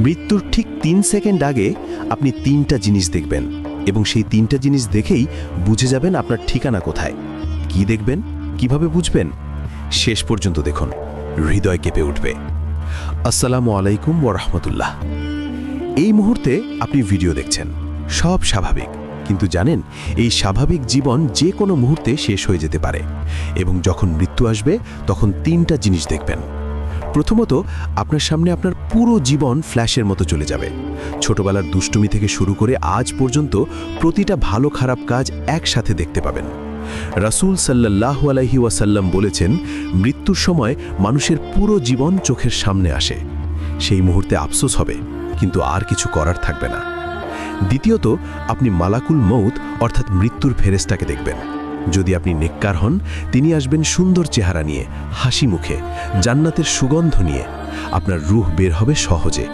মৃত্যুর ঠিক ৩ সেকেন্ড আগে আপনি ৩টা জিনিস দেখবেন এবং সেই ৩টা জিনিস দেখেই বুঝে যাবেন আপনার ঠিকানা কোথায়। কি দেখবেন, কিভাবে বুঝবেন? শেষ পর্যন্ত দেখুন, হৃদয় কেঁপে উঠবে। আসসালামু আলাইকুম ওয়া রাহমাতুল্লাহ। এই মুহূর্তে আপনি ভিডিও দেখছেন, সব স্বাভাবিক, কিন্তু জানেন এই স্বাভাবিক জীবন যে কোনো মুহূর্তে শেষ হয়ে যেতে পারে এবং যখন মৃত্যু আসবে তখন ৩টা জিনিস দেখবেন। প্রথমত, আপনার সামনে আপনার পুরো জীবন ফ্ল্যাশের মতো চলে যাবে। ছোটবেলার দুষ্টুমি থেকে শুরু করে আজ পর্যন্ত প্রতিটা ভালো খারাপ কাজ একসাথে দেখতে পাবেন। রাসূল সাল্লাল্লাহু আলাইহি ওয়াসাল্লাম বলেছেন, মৃত্যুর সময় মানুষের পুরো জীবন চোখের সামনে আসে। সেই মুহূর্তে আফসোস হবে, কিন্তু আর কিছু করার থাকবে না। দ্বিতীয়ত, আপনি মালাকুল মউত অর্থাৎ মৃত্যুর ফেরেশতাকে দেখবেন। যদি আপনি নেককার হন, তিনি আসবেন সুন্দর চেহারা নিয়ে, হাসি মুখে, জান্নাতের সুগন্ধ নিয়ে। আপনার রূহ বের হবে সহজে,